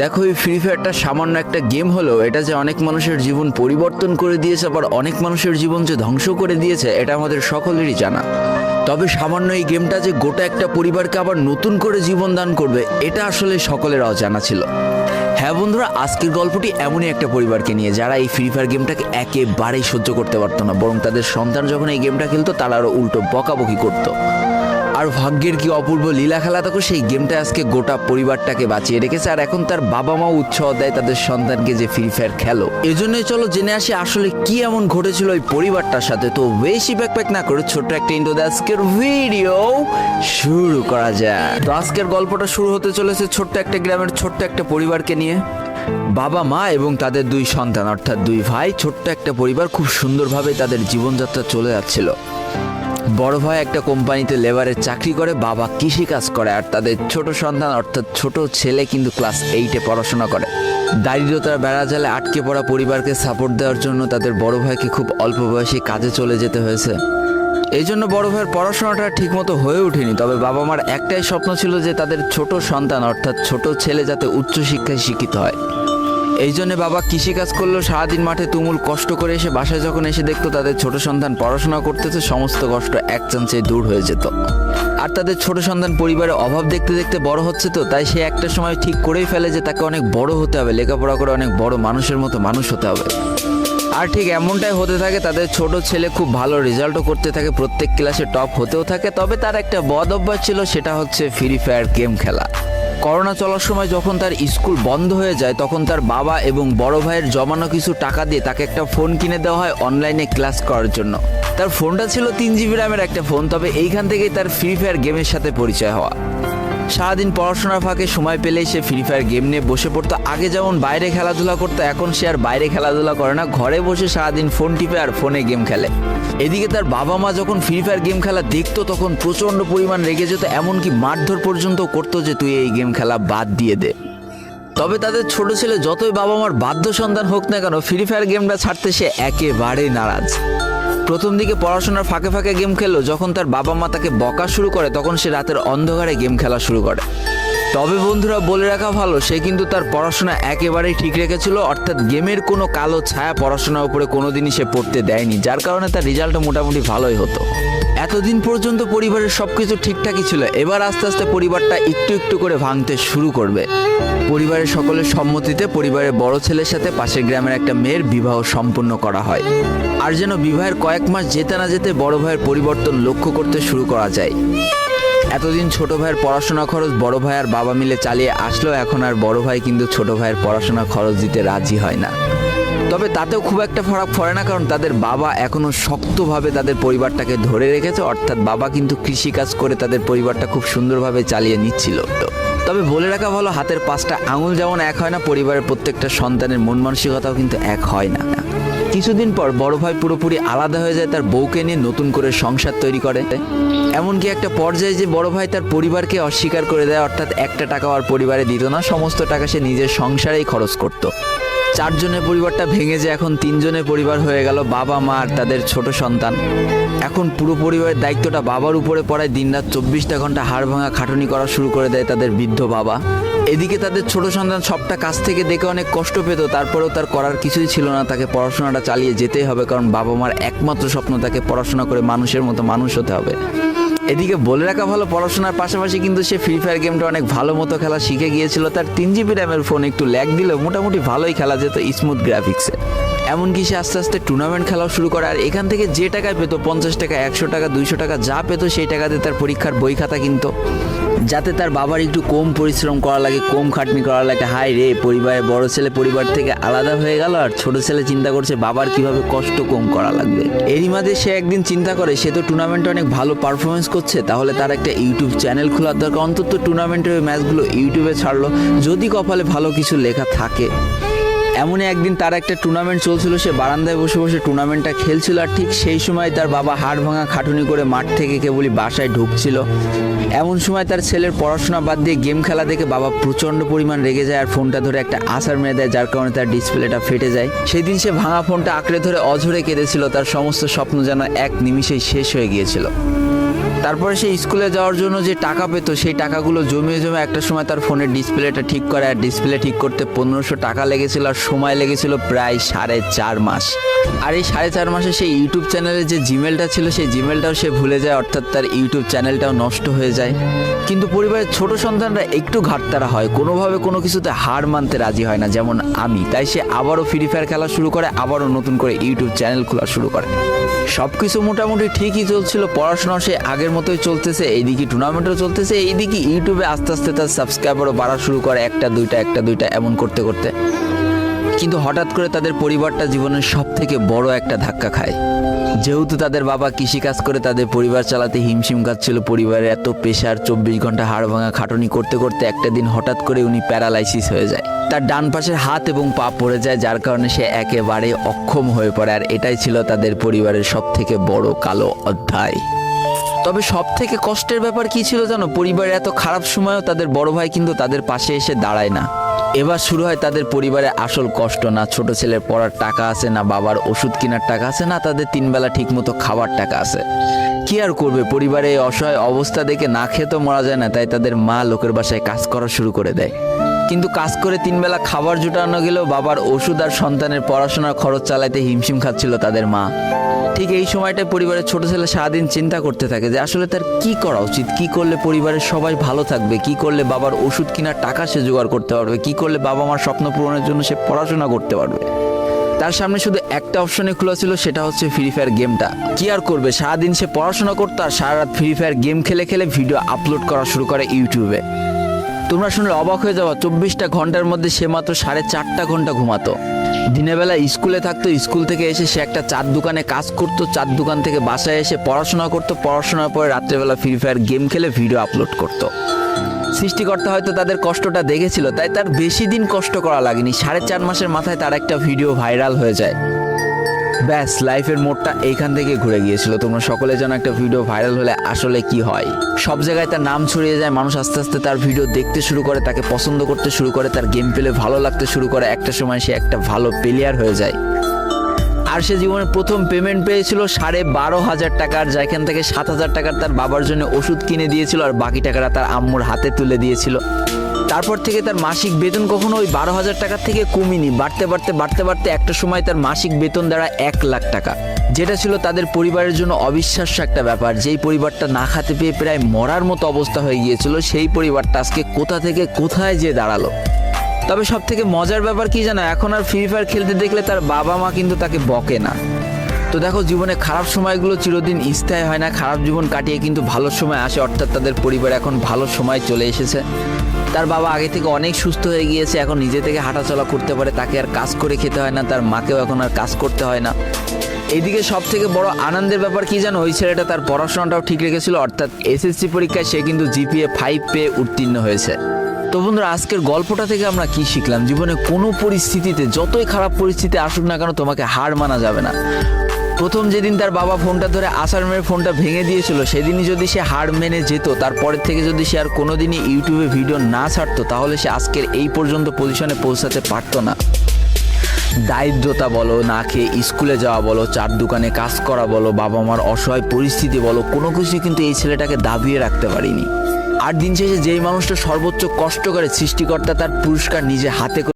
দেখো, এই ফ্রি ফায়ারটা সামান্য একটা গেম হলেও এটা যে অনেক মানুষের জীবন পরিবর্তন করে দিয়েছে, আবার অনেক মানুষের জীবন যে ধ্বংস করে দিয়েছে, এটা আমাদের সকলেরই জানা। তবে সামান্য এই গেমটা যে গোটা একটা পরিবারকে আবার নতুন করে জীবন দান করবে, এটা আসলে সকলের অজানা ছিল। হ্যাঁ বন্ধুরা, আজকের গল্পটি এমনই একটা পরিবারকে নিয়ে যারা এই ফ্রি ফায়ার গেমটাকে একেবারেই সহ্য করতে পারতো না, বরং তাদের সন্তান যখন এই গেমটা খেলতো তারা আরও উল্টো বকাবকি করতো। আর ভাগ্যের কি অপূর্ব লীলা খেলা, তখন সেই গেমটা আজকে গোটা পরিবারটাকে বাঁচিয়ে রেখেছে। আর এখন তার বাবা মাও উৎসাহ দেয় তাদের সন্তানকে যে ফ্রি ফায়ার খেলো। এজন্যই চলো জেনে আসি আসলে কি এমন ঘটেছিল ওই পরিবারটার সাথে। তো বেশি ব্যাকপ্যাক না করে ছোট্ট একটা ইন্ট্রো দিয়ে আজকের ভিডিও শুরু করা যায়। তো আজকের গল্পটা শুরু হতে চলেছে ছোট্ট একটা গ্রামের ছোট্ট একটা পরিবারকে নিয়ে। বাবা মা এবং তাদের দুই সন্তান অর্থাৎ দুই ভাই, ছোট্ট একটা পরিবার, খুব সুন্দরভাবে তাদের জীবনযাত্রা চলে যাচ্ছিল। বড় ভাই একটা কোম্পানিতে লেবারের চাকরি করে, বাবা কৃষিকাজ করে, আর তাদের ছোট সন্তান অর্থাৎ ছোট ছেলে কিন্তু ক্লাস 8-এ পড়াশোনা করে। দারিদ্রতার বেড়াজালে আটকে পড়া পরিবারকে সাপোর্ট দেওয়ার জন্য তাদের বড় ভাইকে খুব অল্প বয়সে কাজে চলে যেতে হয়েছে। এই জন্য বড় ভাইয়ের পড়াশোনাটা ঠিকমতো হয়ে ওঠেনি। তবে বাবা মার একটাই স্বপ্ন ছিল যে তাদের ছোট সন্তান অর্থাৎ ছোট ছেলে যাতে উচ্চশিক্ষায় শিক্ষিত হয়। এই জন্য বাবা কৃষিকাজ করলেও সারাদিন মাঠে তুমুল কষ্ট করে এসে বাসায় যখন এসে দেখতো তাদের ছোট সন্তান পড়াশোনা করতেছে, সমস্ত কষ্ট এক চান্সে দূর হয়ে যেত। আর তাদের ছোট সন্তান পরিবারের অভাব দেখতে দেখতে বড় হচ্ছে, তো তাই সে একটা সময় ঠিক করেই ফেলে যে তাকে অনেক বড় হতে হবে, লেখাপড়া করে অনেক বড় মানুষের মতো মানুষ হতে হবে। আর ঠিক এমনটাই হতে থাকে। তাদের ছোট ছেলে খুব ভালো রেজাল্টও করতে থাকে, প্রত্যেক ক্লাসে টপ হতেও থাকে। তবে তার একটা বদ অভ্যাস ছিল, সেটা হচ্ছে ফ্রি ফায়ার গেম খেলা। করোনা চলার সময় যখন তার স্কুল বন্ধ হয়ে যায়, তখন তার বাবা এবং বড় ভাইয়ের জমানো কিছু টাকা দিয়ে তাকে একটা ফোন কিনে দেওয়া হয় অনলাইনে ক্লাস করার জন্য। তার ফোনটা ছিল 3 GB র্যামের একটা ফোন। তবে এইখান থেকেই তার ফ্রি ফায়ার গেমের সাথে পরিচয় হওয়া। সারাদিন পড়াশোনার ফাঁকে সময় পেলেই সে ফ্রি ফায়ার গেম নিয়ে বসে পড়তো। আগে যেমন বাইরে খেলাধুলা করতো, এখন সে আর বাইরে খেলাধুলা করে না, ঘরে বসে সারাদিন ফোন টিপে আর ফোনে গেম খেলে। এদিকে তার বাবা মা যখন ফ্রি ফায়ার গেম খেলা দেখতো তখন প্রচণ্ড পরিমাণ রেগে যেত, এমনকি মারধর পর্যন্ত করতো যে তুই এই গেম খেলা বাদ দিয়ে দে। তবে তাদের ছোট ছেলে যতই বাবা মার বাধ্য সন্তান হোক না কেন, ফ্রি ফায়ার গেমটা ছাড়তে সে একেবারেই নারাজ। প্রথম দিকে পড়াশোনার ফাঁকে ফাঁকে গেম খেললো, যখন তার বাবা মা তাকে বকা শুরু করে তখন সে রাতের অন্ধকারে গেম খেলা শুরু করে। তবে বন্ধুরা বলে রাখা ভালো, সে কিন্তু তার পড়াশোনা একেবারেই ঠিক রেখেছিল, অর্থাৎ গেমের কোনো কালো ছায়া পড়াশোনার উপরে কোনোদিনই সে পড়তে দেয়নি, যার কারণে তার রেজাল্টটা মোটামুটি ভালোই হতো। এতদিন পর্যন্ত পরিবারের সবকিছু ঠিকঠাকই ছিল, এবার আস্তে আস্তে পরিবারটা একটু একটু করে ভাঙতে শুরু করবে। পরিবারের সকলের সম্মতিতে পরিবারের বড় ছেলের সাথে পাশের গ্রামের একটা মেয়ের বিবাহ সম্পন্ন করা হয়। আর যেন বিবাহের কয়েক মাস যেতে না যেতে বড় ভাইয়ের পরিবর্তন লক্ষ্য করতে শুরু করা যায়। এতদিন ছোট ভাইয়ের পড়াশোনা খরচ বড় ভাই আর বাবা মিলে চালিয়ে আসলো, এখন আর বড় ভাই কিন্তু ছোট ভাইয়ের পড়াশোনা খরচ দিতে রাজি হয় না। তবে তাতেও খুব একটা ফারাক পড়ে না, কারণ তাদের বাবা এখনো শক্তভাবে তাদের পরিবারটাকে ধরে রেখেছে, অর্থাৎ বাবা কিন্তু কৃষিকাজ করে তাদের পরিবারটা খুব সুন্দরভাবে চালিয়ে নিচ্ছিল। তবে বলে রাখা ভালো, হাতের 5টা আঙুল যেমন এক হয় না, পরিবারের প্রত্যেকটা সন্তানের মন মানসিকতাও কিন্তু এক হয় না। কিছুদিন পর বড় ভাই পুরোপুরি আলাদা হয়ে যায়, তার বউকে নিয়ে নতুন করে সংসার তৈরি করে। এমনকি একটা পর্যায়ে যে বড় ভাই তার পরিবারকে অস্বীকার করে দেয়, অর্থাৎ একটা টাকাও আর পরিবারে দিত না, সমস্ত টাকা সে নিজের সংসারেই খরচ করত। 4 জনের পরিবারটা ভেঙে যায় এখন 3 জনের পরিবার হয়ে গেল, বাবা মা আর তাদের ছোট সন্তান। এখন পুরো পরিবারের দায়িত্বটা বাবার উপরে পড়ায়, দিনরাত 24টা ঘন্টা হাড় ভাঙা খাটুনি করা শুরু করে দেয় তাদের বৃদ্ধ বাবা। এদিকে তাদের ছোট সন্তান সবটা কাছ থেকে দেখে অনেক কষ্ট পেত, তারপরেও তার করার কিছুই ছিল না, তাকে পড়াশোনাটা চালিয়ে যেতেই হবে, কারণ বাবা মার একমাত্র স্বপ্ন তাকে পড়াশোনা করে মানুষের মতো মানুষ হতে হবে। এদিকে বলে রাখা ভালো, পড়াশোনার পাশাপাশি কিন্তু সে ফ্রি ফায়ার গেমটা অনেক ভালো মতো খেলা শিখে গিয়েছিল। তার 3 GB র্যামের ফোন একটু ল্যাগ দিলেও মোটামুটি ভালোই খেলা যেত স্মুথ গ্রাফিক্সে। এমনকি সে আস্তে আস্তে টুর্নামেন্ট খেলাও শুরু করে। আর এখান থেকে যে টাকায় পেতো, 50 টাকা, 100 টাকা, 200 টাকা যা পেতো, সেই টাকাতে তার পরীক্ষার বই খাতা কিনতো, যাতে তার বাবার একটু কম পরিশ্রম করা লাগে, কম খাটনি করা লাগে। হাই রে, পরিবারের বড় ছেলে পরিবার থেকে আলাদা হয়ে গেল, আর ছোট ছেলে চিন্তা করছে বাবার কিভাবে কষ্ট কম করা লাগবে। এরই মাঝে সে একদিন চিন্তা করে, সে তো টুর্নামেন্টে অনেক ভালো পারফরমেন্স করছে, তাহলে তার একটা ইউটিউব চ্যানেল খোলার দরকার, অন্তত টুর্নামেন্টের ম্যাচগুলো ইউটিউবে ছাড়লো, যদি কপালে ভালো কিছু লেখা থাকে। এমনই একদিন তার একটা টুর্নামেন্ট চলছিল, সে বারান্দায় বসে বসে টুর্নামেন্টটা খেলছিল। আর ঠিক সেই সময় তার বাবা হাড় ভাঙা খাটুনি করে মাঠ থেকে কেবলই বাসায় ঢুকছিল। এমন সময় তার ছেলের পড়াশোনা বাদ দিয়ে গেম খেলা দেখে বাবা প্রচণ্ড পরিমাণ রেগে যায়, আর ফোনটা ধরে একটা আছাড় মেরে দেয়, যার কারণে তার ডিসপ্লেটা ফেটে যায়। সেই দিন সে ভাঙা ফোনটা আঁকড়ে ধরে অঝরে কেঁদেছিল, তার সমস্ত স্বপ্ন যেন এক নিমিষেই শেষ হয়ে গিয়েছিল। তারপরে সে স্কুলে যাওয়ার জন্য যে টাকা পেতো সেই টাকাগুলো জমিয়ে জমে একটা সময় তার ফোনের ডিসপ্লেটা ঠিক করে, আর ডিসপ্লে ঠিক করতে 1500 টাকা লেগেছিল, আর সময় লেগেছিল প্রায় 4.5 মাস। আর এই 4.5 মাসে সেই ইউটিউব চ্যানেলের যে জিমেলটা ছিল সেই জিমেলটাও সে ভুলে যায়, অর্থাৎ তার ইউটিউব চ্যানেলটাও নষ্ট হয়ে যায়। কিন্তু পরিবারের ছোট সন্তানরা একটু ঘাটতারা হয়, কোনোভাবে কোনো কিছুতে হার মানতে রাজি হয় না, যেমন আমি। তাই সে আবারও ফ্রি ফায়ার খেলা শুরু করে, আবারও নতুন করে ইউটিউব চ্যানেল খোলা শুরু করে। সব কিছু মোটামুটি ঠিকই চলছিল, পড়াশোনাও সে আগের মতোই চলতেছে, এইদিকে টুর্নামেন্টও চলতেছে, এইদিকে ইউটিউবে আস্তে আস্তে তার সাবস্ক্রাইবারও বাড়া শুরু করে, একটা দুইটা এমন করতে করতে। কিন্তু হঠাৎ করে তাদের পরিবারটা জীবনের সব থেকে বড় একটা ধাক্কা খায়। যেহেতু তাদের বাবা কৃষিকাজ করে তাদের পরিবার চালাতে হিমশিম খাচ্ছিল, পরিবারের এত প্রেশার, 24 ঘন্টা হাড় ভাঙা খাটুনি করতে করতে একটা দিন হঠাৎ করে উনি প্যারালাইসিস হয়ে যায়। তার ডান পাশের হাত এবং পা পড়ে যায়, যার কারণে সে একেবারে অক্ষম হয়ে পড়ে। আর এটাই ছিল তাদের পরিবারের সব থেকে বড় কালো অধ্যায়। তবে সব থেকে কষ্টের ব্যাপার কি ছিল জানো? পরিবারের এত খারাপ সময়ও তাদের বড় ভাই কিন্তু তাদের পাশে এসে দাঁড়ায় না। এবার শুরু হয় তাদের পরিবারে আসল কষ্ট। না ছোট ছেলের পড়ার টাকা আছে, না বাবার ওষুধ কেনার টাকা আছে, না তাদের 3 বেলা ঠিক মতো খাবার টাকা আছে। কি আর করবে, পরিবারে এই অসহায় অবস্থা দেখে না খেয়ে তো মরা যায় না, তাই তাদের মা লোকের বাসায় কাজ করা শুরু করে দেয়। কিন্তু কাজ করে 3 বেলা খাবার জোটানো গেলেও বাবার ওষুধ আর সন্তানের পড়াশোনার খরচ চালাতে হিমশিম খাচ্ছিল তাদের মা। ঠিক এই সময়টায় পরিবারের ছোট ছেলে সারাদিন চিন্তা করতে থাকে যে আসলে তার কি করা উচিত, কি করলে পরিবারের সবাই ভালো থাকবে, কি করলে বাবার ওষুধ কেনার টাকা সে জোগাড় করতে পারবে, কি করলে বাবা মার স্বপ্ন পূরণের জন্য সে পড়াশোনা করতে পারবে। তার সামনে শুধু একটা অপশনে খোলা ছিল, সেটা হচ্ছে ফ্রি ফায়ার গেমটা। কি আর করবে, সারাদিন সে পড়াশোনা করতো আর সারা রাত ফ্রি ফায়ার গেম খেলে খেলে ভিডিও আপলোড করা শুরু করে ইউটিউবে। তোমরা শুনলে অবাক হয়ে যাওয়া, 24টা ঘন্টার মধ্যে সে মাত্র 4.5 ঘন্টা ঘুমাতো। দিনের বেলা স্কুলে থাকতো, স্কুল থেকে এসে সে একটা চার দোকানে কাজ করতো, চার দোকান থেকে বাসায় এসে পড়াশোনা করতো, পড়াশোনার পরে রাত্রেবেলা ফ্রি ফায়ার গেম খেলে ভিডিও আপলোড করতো। সৃষ্টিকর্তা হয়তো তাদের কষ্টটা দেখেছিল, তাই তার বেশি দিন কষ্ট করা লাগেনি। 4.5 মাসের মাথায় তার একটা ভিডিও ভাইরাল হয়ে যায়। ব্যাস, লাইফের মোড়টা এইখান থেকে ঘুরে গিয়েছিল। তোমরা সকলে জানো একটা ভিডিও ভাইরাল হলে আসলে কি হয়। সব জায়গায় তার নাম ছড়িয়ে যায়, মানুষ আস্তে আস্তে তার ভিডিও দেখতে শুরু করে, তাকে পছন্দ করতে শুরু করে, তার গেম প্লে ভালো লাগতে শুরু করে। একটা সময় সে একটা ভালো প্লেয়ার হয়ে যায়। আর সে জীবনের প্রথম পেমেন্ট পেয়েছিল 12,500 টাকার, যেখান থেকে 7,000 টাকার তার বাবার জন্য ওষুধ কিনে দিয়েছিল, আর বাকি টাকাটা তার আম্মুর হাতে তুলে দিয়েছিল। তারপর থেকে তার মাসিক বেতন কখনো ওই 12,000 টাকার থেকে কমেনি, বাড়তে বাড়তে বাড়তে বাড়তে একটা সময় তার মাসিক বেতন দাঁড়ায় 1 লাখ টাকা, যেটা ছিল তাদের পরিবারের জন্য অবিশ্বাস্য একটা ব্যাপার। যেই পরিবারটা না খাতে পেয়ে প্রায় মরার মতো অবস্থা হয়ে গিয়েছিল, সেই পরিবারটা আজকে কোথা থেকে কোথায় যে দাঁড়ালো। তবে সব থেকে মজার ব্যাপার কি জানো, এখন আর ফ্রি ফায়ার খেলতে দেখলে তার বাবা মা কিন্তু তাকে বকে না। তো দেখো, জীবনে খারাপ সময়গুলো চিরদিন স্থায়ী হয় না, খারাপ জীবন কাটিয়ে কিন্তু ভালো সময় আসে। অর্থাৎ তাদের পরিবার এখন ভালো সময় চলে এসেছে। তার বাবা আগে থেকে অনেক সুস্থ হয়ে গিয়েছে, এখন নিজে থেকে হাঁটাচলা করতে পারে, তাকে আর কাজ করে খেতে হয় না, তার মাকেও এখন আর কাজ করতে হয় না। এইদিকে সব থেকে বড় আনন্দের ব্যাপার কি জানো, ওই ছেলেটা তার পড়াশোনাটাও ঠিক রেখেছিল। অর্থাৎ এসএসসি পরীক্ষায় সে কিন্তু জিপিএ 5 পেয়ে উত্তীর্ণ হয়েছে। তো বন্ধুরা, আজকের গল্পটা থেকে আমরা কি শিখলাম? জীবনে কোনো পরিস্থিতিতে, যতই খারাপ পরিস্থিতি আসুক না কেন, তোমাকে হার মানা যাবে না। প্রথম যেদিন তার বাবা ফোনটা ধরে আছাড় মেরে ফোনটা ভেঙে দিয়েছিল, সেদিনই যদি সে হার মেনে যেত, তারপরের থেকে যদি সে আর কোনোদিনই ইউটিউবে ভিডিও না ছাড়তো, তাহলে সে আজকের এই পর্যন্ত পজিশনে পৌঁছাতে পারতো না। দারিদ্রতা বলো, না খেয়ে স্কুলে যাওয়া বলো, চার দোকানে কাজ করা বলো, বাবা মার অসহায় পরিস্থিতি বলো, কোনো কিছু কিন্তু এই ছেলেটাকে দাবিয়ে রাখতে পারিনি। আর দিন শেষে যেই মানুষটা সর্বোচ্চ কষ্ট করে, সৃষ্টিকর্তা তার পুরস্কার নিজে হাতে